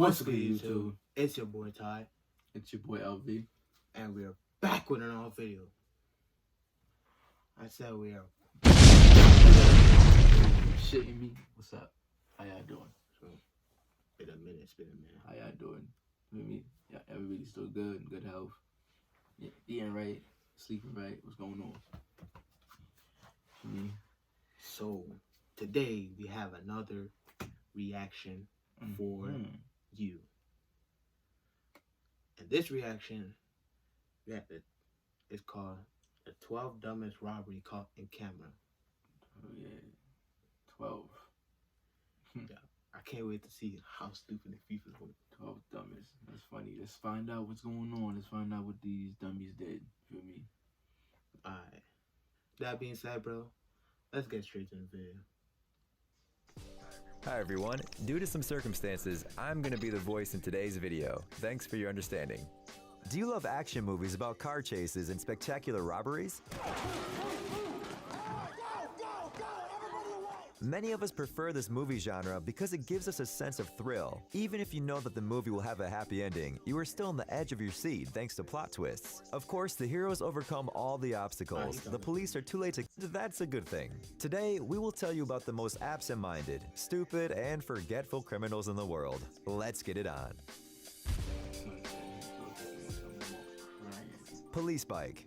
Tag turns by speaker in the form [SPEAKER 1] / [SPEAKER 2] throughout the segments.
[SPEAKER 1] What's good, YouTube? It's your boy Ty.
[SPEAKER 2] It's your boy LV.
[SPEAKER 1] And we're back with another video. I said we are.
[SPEAKER 2] Shitting me? What's up? How y'all doing?
[SPEAKER 1] So, it's been a minute.
[SPEAKER 2] How y'all doing? With me? Yeah, everybody's still good, good health. Yeah, eating right, sleeping right. What's going on?
[SPEAKER 1] So, today we have another reaction for you. And this reaction, it's called the 12 Dumbest Robbery Caught in Camera.
[SPEAKER 2] Oh yeah, 12.
[SPEAKER 1] Yeah, I can't wait to see how stupid the people's going.
[SPEAKER 2] 12 dumbest. That's funny. Let's find out what's going on. Let's find out what these dummies did. Feel me?
[SPEAKER 1] Alright. That being said, bro, let's get straight to the video.
[SPEAKER 3] Hi everyone, due to some circumstances, I'm going to be the voice in today's video. Thanks for your understanding. Do you love action movies about car chases and spectacular robberies? Many of us prefer this movie genre because it gives us a sense of thrill. Even if you know that the movie will have a happy ending, you are still on the edge of your seat thanks to plot twists. Of course, the heroes overcome all the obstacles. The police are too late to... That's a good thing. Today, we will tell you about the most absent-minded, stupid, and forgetful criminals in the world. Let's get it on. Police bike.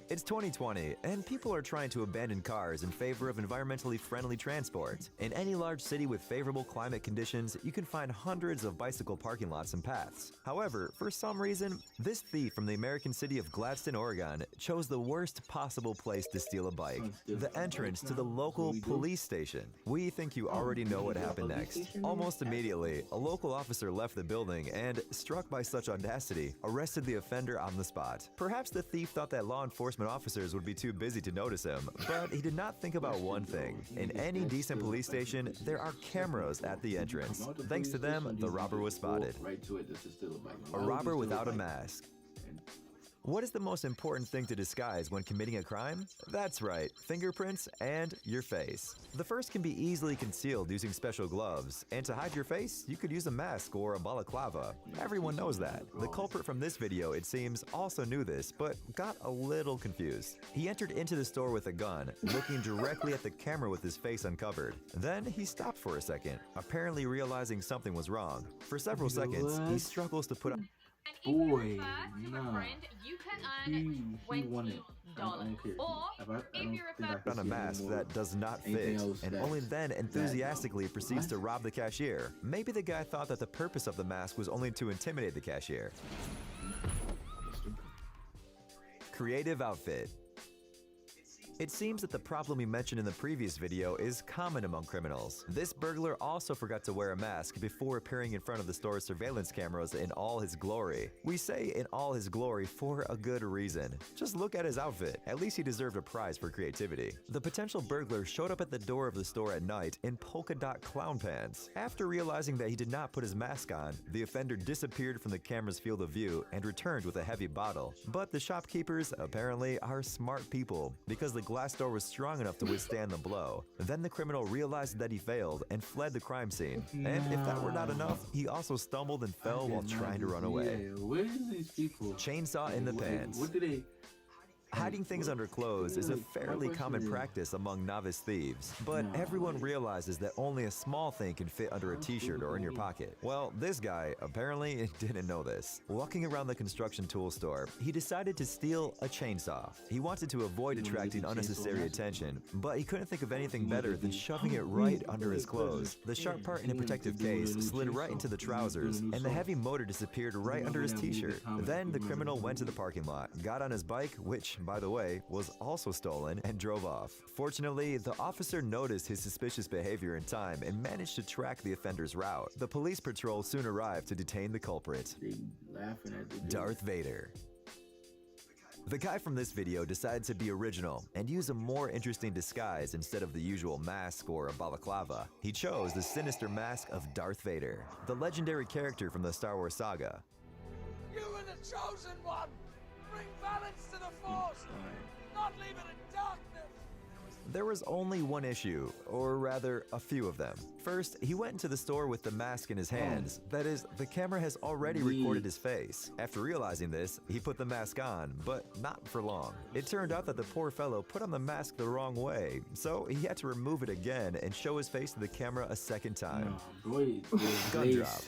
[SPEAKER 3] It's 2020, and people are trying to abandon cars in favor of environmentally friendly transport. In any large city with favorable climate conditions, you can find hundreds of bicycle parking lots and paths. However, for some reason, this thief from the American city of Gladstone, Oregon, chose the worst possible place to steal a bike, the entrance to the local police station. We think you already know what happened next. Almost immediately, a local officer left the building and, struck by such audacity, arrested the offender on the spot. Perhaps the thief thought that law enforcement officers would be too busy to notice him, but he did not think about one thing. In any decent police station, there are cameras at the entrance. Thanks to them, the robber was spotted. A robber without a mask. What is the most important thing to disguise when committing a crime? That's right, fingerprints and your face. The first can be easily concealed using special gloves, and to hide your face, you could use a mask or a balaclava. Everyone knows that. The culprit from this video, it seems, also knew this, but got a little confused. He entered into the store with a gun, looking directly at the camera with his face uncovered. Then he stopped for a second, apparently realizing something was wrong. For several seconds, he struggles to put on...
[SPEAKER 2] Boy, nah. He wanted
[SPEAKER 3] on a mask that does not fit, and only then enthusiastically proceeds to rob the cashier. Maybe the guy thought that the purpose of the mask was only to intimidate the cashier. Creative outfit. It seems that the problem we mentioned in the previous video is common among criminals. This burglar also forgot to wear a mask before appearing in front of the store's surveillance cameras in all his glory. We say in all his glory for a good reason. Just look at his outfit. At least he deserved a prize for creativity. The potential burglar showed up at the door of the store at night in polka dot clown pants. After realizing that he did not put his mask on, the offender disappeared from the camera's field of view and returned with a heavy bottle. But the shopkeepers apparently are smart people, because the glass door was strong enough to withstand the blow. Then the criminal realized that he failed and fled the crime scene. And if that were not enough, he also stumbled and fell while trying to run away.
[SPEAKER 2] Where is these people?
[SPEAKER 3] Chainsaw in the pants.
[SPEAKER 2] What do they...
[SPEAKER 3] Hiding things under clothes is a fairly common practice among novice thieves, but everyone realizes that only a small thing can fit under a t-shirt or in your pocket. Well, this guy apparently didn't know this. Walking around the construction tool store, he decided to steal a chainsaw. He wanted to avoid attracting unnecessary attention, but he couldn't think of anything better than shoving it right under his clothes. The sharp part in a protective case slid right into the trousers, and the heavy motor disappeared right under his t-shirt. Then the criminal went to the parking lot, got on his bike, which, by the way, was also stolen, and drove off. Fortunately, the officer noticed his suspicious behavior in time and managed to track the offender's route. The police patrol soon arrived to detain the culprit. Darth Vader. The guy from this video decided to be original and use a more interesting disguise instead of the usual mask or a balaclava. He chose the sinister mask of Darth Vader, the legendary character from the Star Wars saga.
[SPEAKER 4] You are the chosen one! Bring balance to the force! Not leave it in darkness!
[SPEAKER 3] There was only one issue, or rather, a few of them. First, he went into the store with the mask in his hands. That is, the camera has already recorded his face. After realizing this, he put the mask on, but not for long. It turned out that the poor fellow put on the mask the wrong way, so he had to remove it again and show his face to the camera a second time. Gun drop.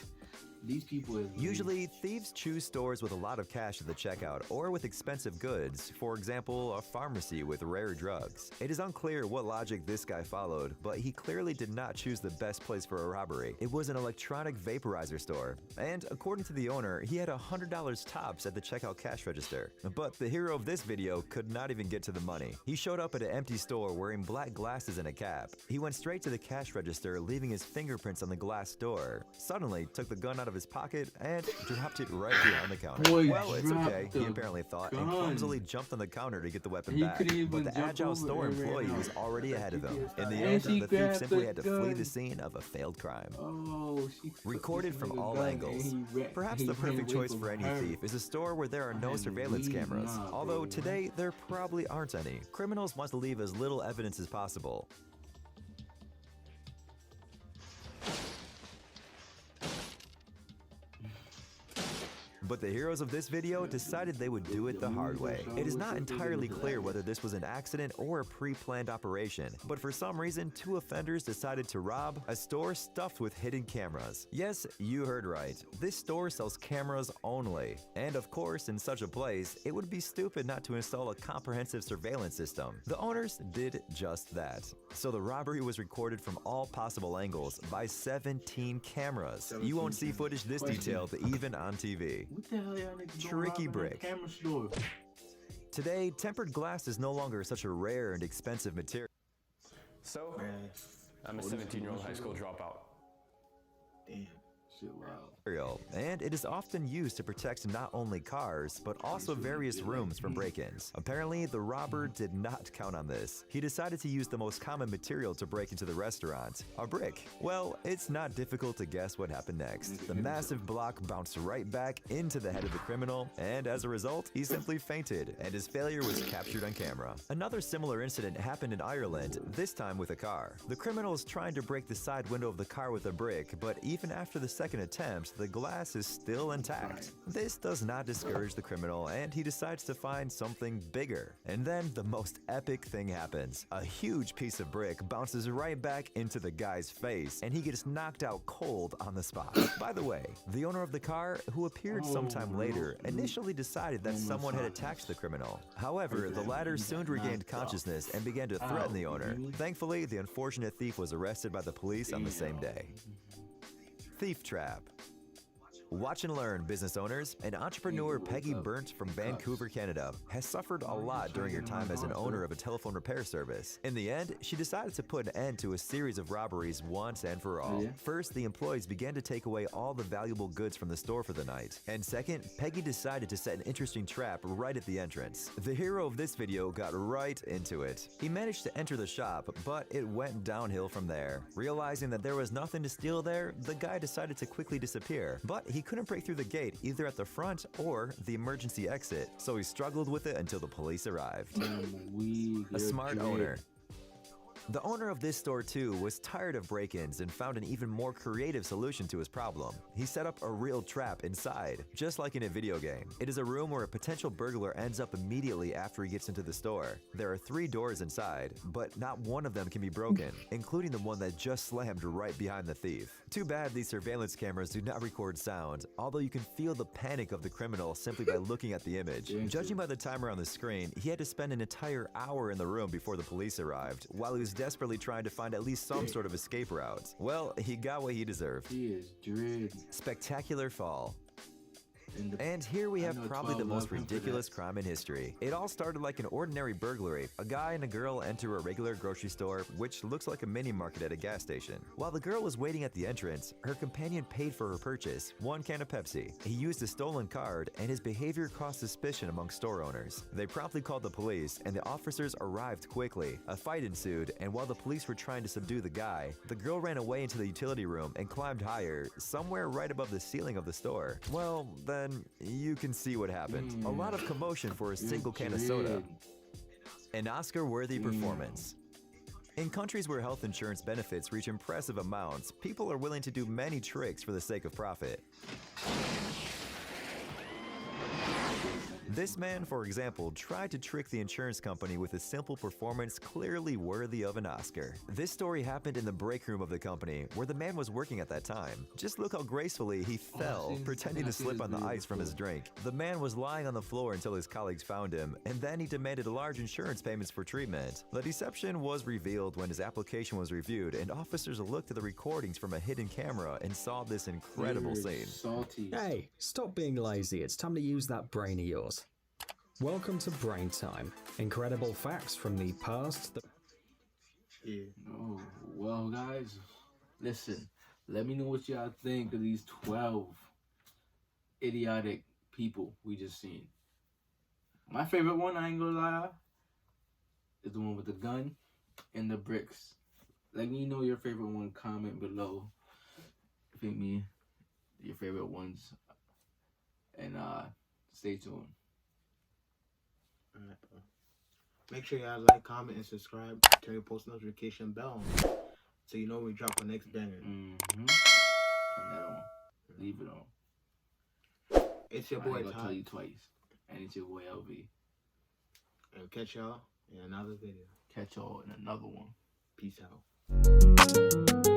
[SPEAKER 2] These people is
[SPEAKER 3] Usually, thieves choose stores with a lot of cash at the checkout or with expensive goods, for example, a pharmacy with rare drugs. It is unclear what logic this guy followed, but he clearly did not choose the best place for a robbery. It was an electronic vaporizer store, and according to the owner, he had $100 tops at the checkout cash register. But the hero of this video could not even get to the money. He showed up at an empty store wearing black glasses and a cap. He went straight to the cash register, leaving his fingerprints on the glass door. Suddenly, took the gun out of his pocket and dropped it right behind the counter. Well, it's okay, he apparently thought, and clumsily jumped on the counter to get the weapon back. But the agile store employee was already ahead of him. In the end, the thief simply had to flee the scene of a failed crime. Recorded from all angles. Perhaps the perfect choice for any thief is a store where there are no surveillance cameras. Although today, there probably aren't any. Criminals want to leave as little evidence as possible. But the heroes of this video decided they would do it the hard way. It is not entirely clear whether this was an accident or a pre-planned operation, but for some reason, two offenders decided to rob a store stuffed with hidden cameras. Yes, you heard right. This store sells cameras only. And of course, in such a place, it would be stupid not to install a comprehensive surveillance system. The owners did just that. So the robbery was recorded from all possible angles by 17 cameras. You won't see footage this detailed even on TV.
[SPEAKER 2] What the hell y'all niggas
[SPEAKER 3] Tricky
[SPEAKER 2] robbing
[SPEAKER 3] brick.
[SPEAKER 2] that camera store?
[SPEAKER 3] Today, tempered glass is no longer such a rare and expensive material.
[SPEAKER 5] So, I'm a 17-year-old high school dropout.
[SPEAKER 1] Damn.
[SPEAKER 2] Shit, wow.
[SPEAKER 3] And it is often used to protect not only cars, but also various rooms from break-ins. Apparently, the robber did not count on this. He decided to use the most common material to break into the restaurant, a brick. Well, it's not difficult to guess what happened next. The massive block bounced right back into the head of the criminal, and as a result, he simply fainted, and his failure was captured on camera. Another similar incident happened in Ireland, this time with a car. The criminal is trying to break the side window of the car with a brick, but even after the second attempt, the glass is still intact. This does not discourage the criminal, and he decides to find something bigger. And then the most epic thing happens. A huge piece of brick bounces right back into the guy's face, and he gets knocked out cold on the spot. By the way, the owner of the car, who appeared sometime later, initially decided that someone had attacked the criminal. However, the latter soon regained consciousness and began to threaten the owner. Thankfully, the unfortunate thief was arrested by the police on the same day. Thief trap. Watch and learn, business owners. An entrepreneur, Peggy Burnt from Vancouver, Canada, has suffered a lot during her time as an owner of a telephone repair service. In the end, she decided to put an end to a series of robberies once and for all. First, the employees began to take away all the valuable goods from the store for the night. And second, Peggy decided to set an interesting trap right at the entrance. The hero of this video got right into it. He managed to enter the shop, but it went downhill from there. Realizing that there was nothing to steal there, the guy decided to quickly disappear. But he couldn't break through the gate either at the front or the emergency exit, so he struggled with it until the police arrived. A smart owner. The owner of this store too was tired of break-ins and found an even more creative solution to his problem. He set up a real trap inside, just like in a video game. It is a room where a potential burglar ends up immediately after he gets into the store. There are 3 doors inside, but not one of them can be broken, including the one that just slammed right behind the thief. Too bad these surveillance cameras do not record sound, although you can feel the panic of the criminal simply by looking at the image. Judging by the timer on the screen, he had to spend an entire hour in the room before the police arrived, while he was desperately trying to find at least some sort of escape route. Well, he got what he deserved.
[SPEAKER 2] He is dread.
[SPEAKER 3] Spectacular fall. And here we have probably the most ridiculous crime in history. It all started like an ordinary burglary. A guy and a girl enter a regular grocery store, which looks like a mini market at a gas station. While the girl was waiting at the entrance, her companion paid for her purchase, 1 can of Pepsi. He used a stolen card, and his behavior caused suspicion among store owners. They promptly called the police, and the officers arrived quickly. A fight ensued, and while the police were trying to subdue the guy, the girl ran away into the utility room and climbed higher, somewhere right above the ceiling of the store. Well, then you can see what happened. A lot of commotion for a single can of soda. An Oscar-worthy performance. In countries where health insurance benefits reach impressive amounts, people are willing to do many tricks for the sake of profit. This man, for example, tried to trick the insurance company with a simple performance clearly worthy of an Oscar. This story happened in the break room of the company, where the man was working at that time. Just look how gracefully he fell, pretending to slip on the ice from his drink. The man was lying on the floor until his colleagues found him, and then he demanded large insurance payments for treatment. The deception was revealed when his application was reviewed, and officers looked at the recordings from a hidden camera and saw this incredible scene.
[SPEAKER 2] Salty.
[SPEAKER 6] Hey, stop being lazy. It's time to use that brain of yours. Welcome to Brain Time. Incredible facts from the past.
[SPEAKER 1] Yeah.
[SPEAKER 2] Oh, well, guys, listen. Let me know what y'all think of these 12 idiotic people we just seen. My favorite one, I ain't gonna lie, is the one with the gun and the bricks. Let me know your favorite one. Comment below. Feel me? Your favorite ones. And stay tuned.
[SPEAKER 1] Alright, bro. Make sure y'all like, comment, and subscribe. Turn your post notification bell on so you know when we drop the next banger.
[SPEAKER 2] Turn that on. Leave it on.
[SPEAKER 1] It's your
[SPEAKER 2] I
[SPEAKER 1] boy
[SPEAKER 2] ain't gonna tell
[SPEAKER 1] Todd,
[SPEAKER 2] you twice. And it's your boy LV.
[SPEAKER 1] and catch y'all in another video.
[SPEAKER 2] Catch y'all in another one.
[SPEAKER 1] Peace out.